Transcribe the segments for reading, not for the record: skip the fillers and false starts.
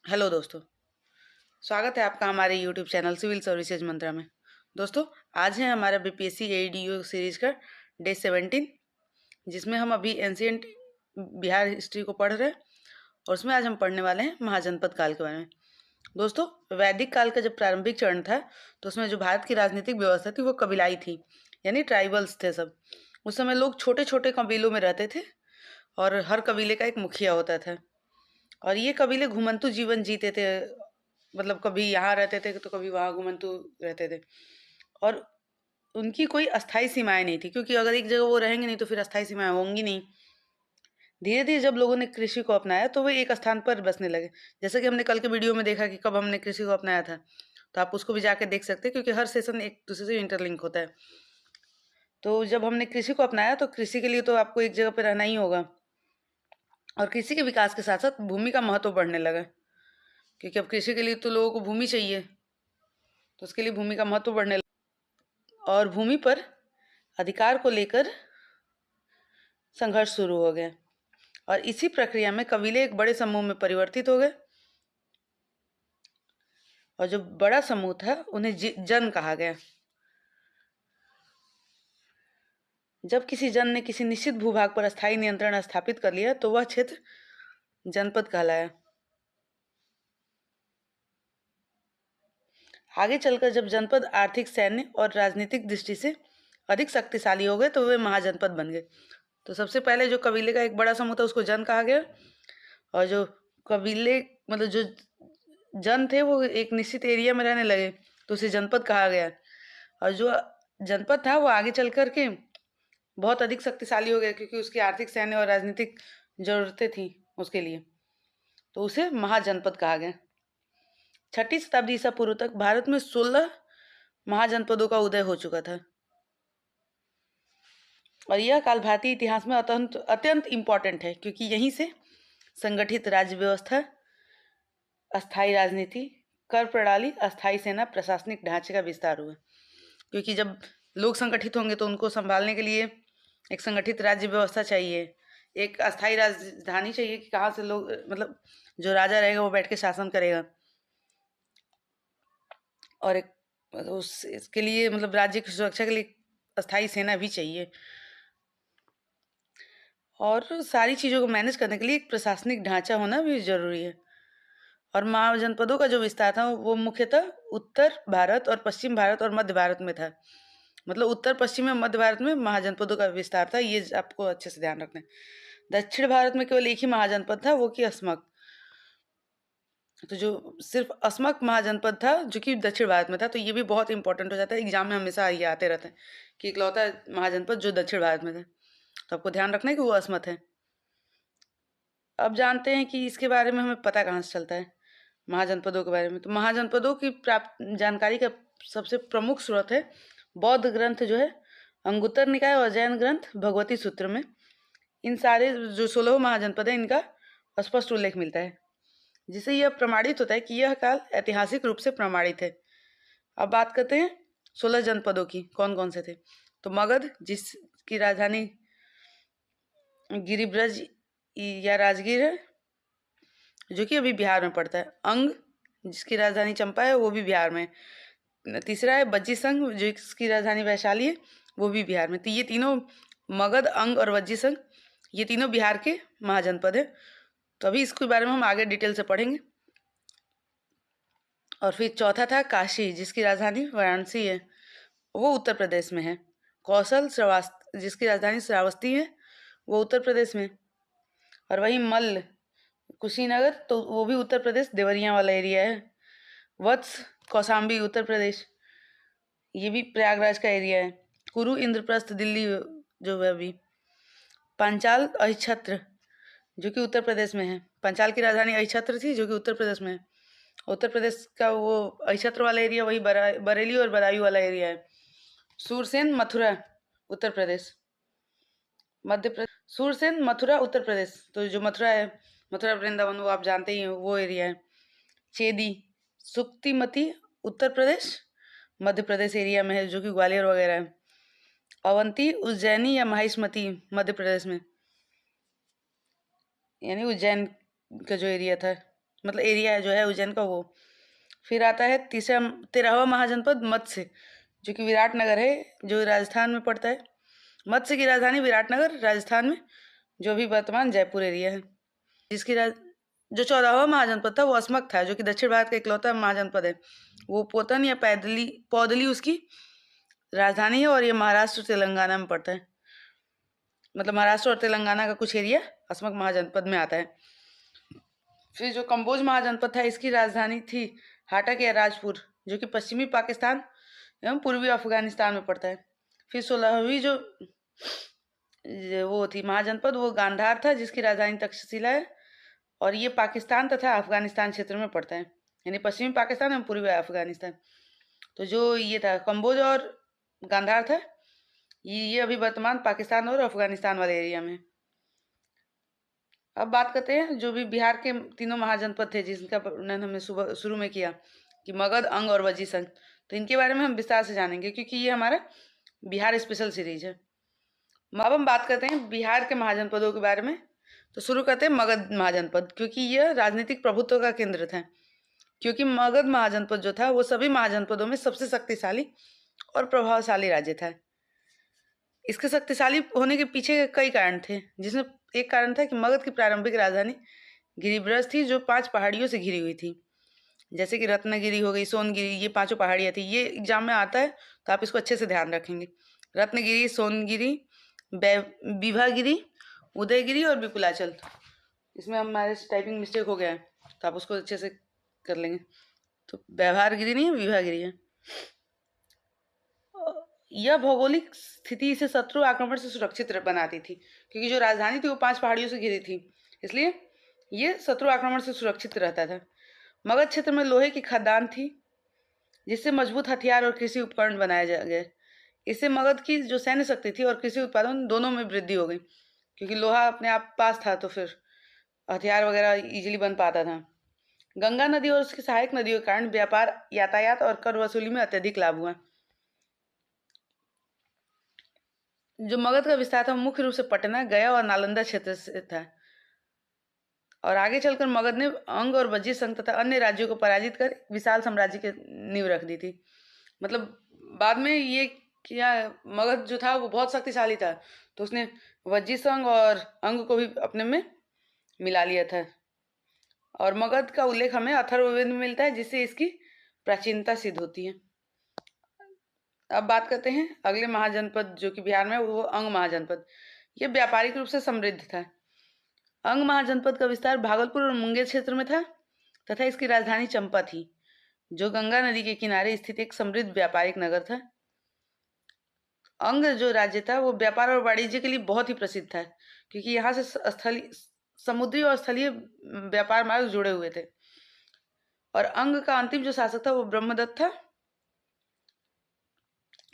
Hello दोस्तों, स्वागत है आपका हमारे यूट्यूब चैनल सिविल सर्विसेज मंत्रा में। दोस्तों, आज है हमारा बीपीएससी एडीओ सीरीज का डे 17, जिसमें हम अभी एंशिएंट बिहार हिस्ट्री को पढ़ रहे हैं और उसमें आज हम पढ़ने वाले हैं महाजनपद काल के बारे में। दोस्तों, वैदिक काल का जब प्रारंभिक चरण था तो उसमें जो भारत की राजनीतिक व्यवस्था थी वो कबीलाई थी, यानी ट्राइबल्स थे सब। उस समय लोग छोटे छोटे कबीलों में रहते थे और हर कबीले का एक मुखिया होता था और ये कबीले घुमंतु जीवन जीते थे। मतलब कभी यहाँ रहते थे तो कभी वहाँ घुमंतु रहते थे और उनकी कोई अस्थाई सीमाएं नहीं थी, क्योंकि अगर एक जगह वो रहेंगे नहीं तो फिर अस्थाई सीमाएं होंगी नहीं। धीरे धीरे जब लोगों ने कृषि को अपनाया तो वे एक स्थान पर बसने लगे। जैसे कि हमने कल के वीडियो में देखा कि कब हमने कृषि को अपनाया था, तो आप उसको भी जाके देख सकते हैं, क्योंकि हर सेशन एक दूसरे से इंटरलिंक होता है। तो जब हमने कृषि को अपनाया तो कृषि के लिए तो आपको एक जगह पर रहना ही होगा और कृषि के विकास के साथ साथ भूमि का महत्व बढ़ने लगा, क्योंकि अब कृषि के लिए तो लोगों को भूमि चाहिए, तो उसके लिए भूमि का महत्व बढ़ने लगा और भूमि पर अधिकार को लेकर संघर्ष शुरू हो गया। और इसी प्रक्रिया में कबीले एक बड़े समूह में परिवर्तित हो गए और जो बड़ा समूह था उन्हें जन कहा गया। जब किसी जन ने किसी निश्चित भूभाग पर अस्थायी नियंत्रण स्थापित कर लिया तो वह क्षेत्र जनपद कहलाया। आगे चलकर जब जनपद आर्थिक, सैन्य और राजनीतिक दृष्टि से अधिक शक्तिशाली हो गए तो वे महाजनपद बन गए। तो सबसे पहले जो कबीले का एक बड़ा समूह था उसको जन कहा गया और जो कबीले मतलब जो जन थे वो एक निश्चित एरिया में रहने लगे तो उसे जनपद कहा गया। और जो जनपद था वो आगे चल कर के बहुत अधिक शक्तिशाली हो गया, क्योंकि उसकी आर्थिक, सैन्य और राजनीतिक जरूरतें थी उसके लिए, तो उसे महाजनपद कहा गया। 6वीं शताब्दी ईसा पूर्व तक भारत में 16 महाजनपदों का उदय हो चुका था और यह काल भारतीय इतिहास में अत्यंत इम्पोर्टेंट है, क्योंकि यहीं से संगठित राज्य व्यवस्था, अस्थायी राजनीति, कर प्रणाली, अस्थायी सेना, प्रशासनिक ढांचे का विस्तार हुआ। क्योंकि जब लोग संगठित होंगे तो उनको संभालने के लिए एक संगठित राज्य व्यवस्था चाहिए, एक अस्थायी राजधानी चाहिए कि कहाँ से लोग मतलब जो राजा रहेगा वो बैठ के शासन करेगा, और एक इसके लिए मतलब राज्य की सुरक्षा के लिए अस्थायी सेना भी चाहिए और सारी चीज़ों को मैनेज करने के लिए एक प्रशासनिक ढांचा होना भी जरूरी है। और महाजनपदों का जो विस्तार था वो मुख्यतः उत्तर भारत और पश्चिम भारत और मध्य भारत में था। मतलब उत्तर पश्चिम में, मध्य भारत में महाजनपदों का विस्तार था, ये आपको अच्छे से ध्यान रखना है। दक्षिण भारत में केवल एक ही महाजनपद था, वो कि अस्मक। तो जो सिर्फ अस्मक महाजनपद था जो कि दक्षिण भारत में था, तो ये भी बहुत इंपॉर्टेंट हो जाता है, एग्जाम में हमेशा ये आते रहते हैं कि इकलौता महाजनपद जो दक्षिण भारत में था, तो आपको ध्यान रखना है कि वो अस्मत है। अब जानते हैं कि इसके बारे में हमें पता कहाँ से चलता है महाजनपदों के बारे में। तो महाजनपदों की प्राप्त जानकारी का सबसे प्रमुख स्रोत है बौद्ध ग्रंथ जो है अंगुत्तर निकाय और जैन ग्रंथ भगवती सूत्र में। इन सारे जो 16 महाजनपद है इनका स्पष्ट उल्लेख मिलता है, जिससे यह प्रमाणित होता है कि यह काल ऐतिहासिक रूप से प्रमाणित है। अब बात करते हैं 16 जनपदों की, कौन कौन से थे। तो मगध, जिसकी राजधानी गिरिब्रज या राजगीर है, जो कि अभी बिहार में पड़ता है। अंग, जिसकी राजधानी चंपा है, वो भी बिहार में। तीसरा है बज्जी संघ, जो इसकी राजधानी वैशाली है, वो भी बिहार में। तो ये तीनों मगध, अंग और बज्जी संघ, ये तीनों बिहार के महाजनपद है। तो अभी इसके बारे में हम आगे डिटेल से पढ़ेंगे। और फिर चौथा था काशी, जिसकी राजधानी वाराणसी है, वो उत्तर प्रदेश में है। कौशल, जिसकी राजधानी श्रावस्ती है, वो उत्तर प्रदेश में। और वही मल्ल, कुशीनगर, तो वो भी उत्तर प्रदेश, देवरिया वाला एरिया है। वत्स, कौशाम्बी, उत्तर प्रदेश, ये भी प्रयागराज का एरिया है। कुरु, इंद्रप्रस्थ, दिल्ली जो है अभी। पांचाल, अहिछत्र, जो कि उत्तर प्रदेश में है। पांचाल की राजधानी अहिछत्र थी, जो कि उत्तर प्रदेश में है। उत्तर प्रदेश का वो अहिछत्र वाला एरिया वही बरेली और बदायूं वाला एरिया है। सूरसेन, मथुरा, उत्तर प्रदेश। मध्य प्रदेश, सूरसेन, मथुरा, उत्तर प्रदेश, तो जो मथुरा है, मथुरा वृंदावन, वो आप जानते ही हैं, वो एरिया है। चेदी, सुक्तिमती, उत्तर प्रदेश, मध्य प्रदेश एरिया में है, जो कि ग्वालियर वगैरह है। अवंती, उज्जैनी या माहिष्मती, मध्य प्रदेश में, यानी उज्जैन का जो एरिया था। मतलब एरिया जो है उज्जैन का वो। फिर आता है 13वां महाजनपद मत्स्य, जो कि विराटनगर है, जो राजस्थान में पड़ता है। मत्स्य की राजधानी विराटनगर राजस्थान में, जो भी वर्तमान जयपुर एरिया है। जिसकी जो 14वां महाजनपद था वो अस्मक था, जो कि दक्षिण भारत का इकलौता महाजनपद है। वो पोतन या पौदली उसकी राजधानी है, और ये महाराष्ट्र तेलंगाना में पड़ता है। मतलब महाराष्ट्र और तेलंगाना का कुछ एरिया अस्मक महाजनपद में आता है। फिर जो कंबोज महाजनपद था, इसकी राजधानी थी हाटक या राजपुर, जो कि पश्चिमी पाकिस्तान एवं पूर्वी अफगानिस्तान में पड़ता है। फिर 16वीं जो वो थी महाजनपद, वो गांधार था, जिसकी राजधानी तक्षशिला है, और ये पाकिस्तान तथा अफगानिस्तान क्षेत्र में पड़ता है, यानी पश्चिमी पाकिस्तान एवं पूर्वी अफगानिस्तान। तो जो ये था कंबोज और गांधार था, ये अभी वर्तमान पाकिस्तान और अफगानिस्तान वाले एरिया में। अब बात करते हैं जो भी बिहार के तीनों महाजनपद थे, जिनका वर्णन हमने शुरू में किया कि मगध, अंग और वज्जी संघ। तो इनके बारे में हम विस्तार से जानेंगे, क्योंकि ये हमारा बिहार स्पेशल सीरीज है। अब हम बात करते हैं बिहार के महाजनपदों के बारे में। तो शुरू करते हैं मगध महाजनपद, क्योंकि यह राजनीतिक प्रभुत्व का केंद्र था। क्योंकि मगध महाजनपद जो था वो सभी महाजनपदों में सबसे शक्तिशाली और प्रभावशाली राज्य था। इसके शक्तिशाली होने के पीछे कई कारण थे, जिसमें एक कारण था कि मगध की प्रारंभिक राजधानी गिरिब्रज थी, जो 5 पहाड़ियों से घिरी हुई थी। जैसे कि रत्नगिरी हो गई, सोनगिरी, ये 5 पहाड़ियाँ थी। ये एग्जाम में आता है तो आप इसको अच्छे से ध्यान रखेंगे। रत्नगिरी, सोनगिरी, विभागिरी, उदयगिरी और विपुलाचल। इसमें हमारे टाइपिंग मिस्टेक हो गया है, तो आप उसको अच्छे से कर लेंगे। तो व्यवहारगिरी नहीं है, विभागिरी है। यह भौगोलिक स्थिति इसे शत्रु आक्रमण से सुरक्षित बनाती थी, क्योंकि जो राजधानी थी वो 5 पहाड़ियों से घिरी थी, इसलिए ये शत्रु आक्रमण से सुरक्षित रहता था। मगध क्षेत्र में लोहे की खदान थी, जिससे मजबूत हथियार और कृषि उपकरण बनाए गए। इससे मगध की जो सैन्य शक्ति थी और कृषि उत्पादन दोनों में वृद्धि हो गई, क्योंकि लोहा अपने आप पास था, तो फिर हथियार वगैरह इजीली बन पाता था। गंगा नदी और उसकी सहायक नदियों के कारण व्यापार, यातायात और कर वसूली में अत्यधिक लाभ हुआ। जो मगध का विस्तार था मुख्य रूप से पटना, गया और नालंदा क्षेत्र से था, और आगे चलकर मगध ने अंग और वज्जी संघ तथा अन्य राज्यों को पराजित कर विशाल साम्राज्य की नींव रख दी थी। मतलब बाद में ये किया, मगध जो था वो बहुत शक्तिशाली था, तो उसने वज्जी संघ और अंग को भी अपने में मिला लिया था। और मगध का उल्लेख हमें अथर्ववेद में मिलता है, जिससे इसकी प्राचीनता सिद्ध होती है। अब बात करते हैं अगले महाजनपद जो कि बिहार में, वो अंग महाजनपद। ये व्यापारिक रूप से समृद्ध था। अंग महाजनपद का विस्तार भागलपुर और मुंगेर क्षेत्र में था, तथा इसकी राजधानी चंपा थी, जो गंगा नदी के किनारे स्थित एक समृद्ध व्यापारिक नगर था। अंग जो राज्य था वो व्यापार और वाणिज्य के लिए बहुत ही प्रसिद्ध था, क्योंकि यहाँ से समुद्री और स्थलीय व्यापार मार्ग जुड़े हुए थे। और अंग का अंतिम जो शासक था वो ब्रह्मदत्त था।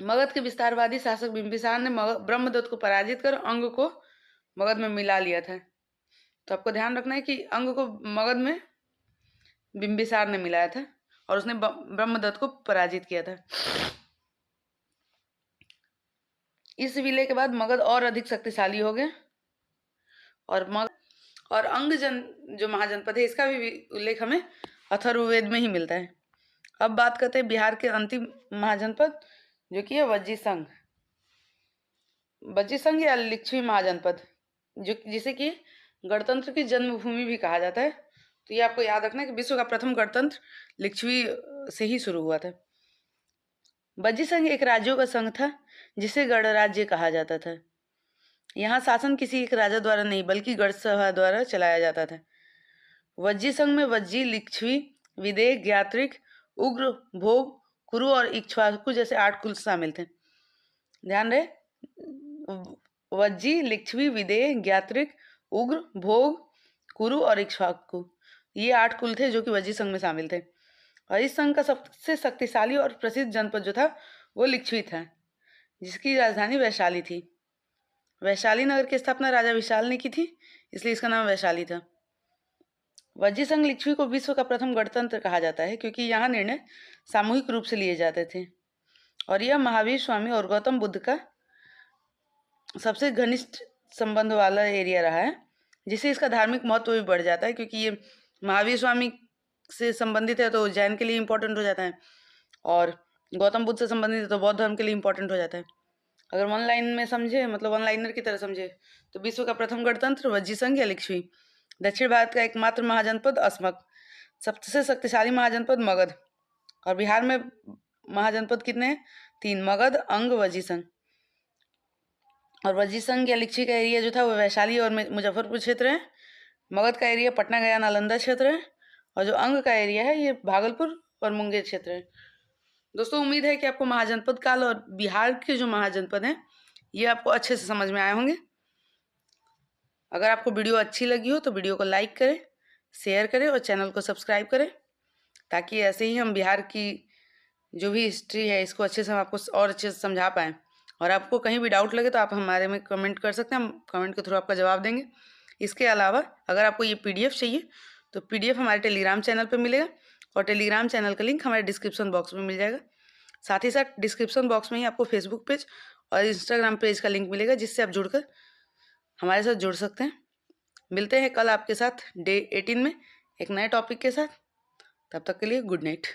मगध के विस्तारवादी शासक बिंबिसार ने ब्रह्मदत्त को पराजित कर अंग को मगध में मिला लिया था। तो आपको ध्यान रखना है कि अंग को मगध में बिंबिसार ने मिलाया था, और उसने ब्रह्मदत्त को पराजित किया था। इस विलय के बाद मगध और अधिक शक्तिशाली हो गए, और अंग जो महाजनपद है, इसका भी उल्लेख हमें अथर्ववेद में ही मिलता है। अब बात करते हैं बिहार के अंतिम महाजनपद, जो कि है वज्जी संघ। वज्जी संघ या लिच्छवी महाजनपद, जिसे कि गणतंत्र की जन्मभूमि भी कहा जाता है। तो ये आपको याद रखना है कि विश्व का प्रथम गणतंत्र लिच्छवी से ही शुरू हुआ था। वज्जी संघ एक राज्यों का संघ था, जिसे गणराज्य कहा जाता था। यहाँ शासन किसी एक राजा द्वारा नहीं, बल्कि गणसभा द्वारा चलाया जाता था। वज्जी संघ में वज्जी, लिच्छवी, विदेह, ज्ञात्रिक, उग्र, भोग, कुरु और इक्ष्वाकु जैसे 8 कुल शामिल थे। ध्यान रहे, वज्जी, लिच्छवी, विदेह, ज्ञात्रिक, उग्र, भोग, कुरु और इक्ष्वाकु, ये 8 कुल थे जो कि वज्जी संघ में शामिल थे। और इस संघ का सबसे शक्तिशाली और प्रसिद्ध जनपद जो था वो लिच्छवी था, जिसकी राजधानी वैशाली थी। वैशाली नगर की स्थापना राजा विशाल ने की थी, इसलिए इसका नाम वैशाली था। वज्जी संघ लिच्छवी को विश्व का प्रथम गणतंत्र कहा जाता है, क्योंकि यहाँ निर्णय सामूहिक रूप से लिए जाते थे, और यह महावीर स्वामी और गौतम बुद्ध का सबसे घनिष्ठ संबंध वाला एरिया रहा है, जिससे इसका धार्मिक महत्व भी बढ़ जाता है, क्योंकि ये महावीर स्वामी से संबंधित है तो जैन के लिए इम्पोर्टेंट हो जाता है, और गौतम बुद्ध से संबंधित है तो बौद्ध धर्म के लिए इम्पोर्टेंट हो जाता है। अगर वन लाइन में समझे, मतलब वन लाइनर की तरह समझे, तो विश्व का प्रथम गणतंत्र वज्जी संघ या लिच्छवी, दक्षिण भारत का एकमात्र महाजनपद असमक, सबसे शक्तिशाली महाजनपद मगध, और बिहार में महाजनपद कितने हैं? 3, मगध, अंग, वज्जी संघ। और वज्जी संघ या लिच्छवी का एरिया जो था वो वैशाली और मुजफ्फरपुर क्षेत्र है। मगध का एरिया पटना, गया, नालंदा क्षेत्र है, और जो अंग का एरिया है ये भागलपुर और मुंगेर क्षेत्र है। दोस्तों उम्मीद है कि आपको महाजनपद काल और बिहार के जो महाजनपद हैं ये आपको अच्छे से समझ में आए होंगे। अगर आपको वीडियो अच्छी लगी हो तो वीडियो को लाइक करें, शेयर करें और चैनल को सब्सक्राइब करें, ताकि ऐसे ही हम बिहार की जो भी हिस्ट्री है इसको अच्छे से हम आपको और अच्छे से समझा पाएँ। और आपको कहीं भी डाउट लगे तो आप हमारे में कमेंट कर सकते हैं, हम कमेंट के थ्रू आपका जवाब देंगे। इसके अलावा अगर आपको ये PDF चाहिए तो PDF हमारे टेलीग्राम चैनल पर मिलेगा, और टेलीग्राम चैनल का लिंक हमारे डिस्क्रिप्शन बॉक्स में मिल जाएगा। साथ ही साथ डिस्क्रिप्शन बॉक्स में ही आपको फेसबुक पेज और इंस्टाग्राम पेज का लिंक मिलेगा, जिससे आप जुड़कर हमारे साथ जुड़ सकते हैं। मिलते हैं कल आपके साथ डे 18 में एक नए टॉपिक के साथ। तब तक के लिए गुड नाइट।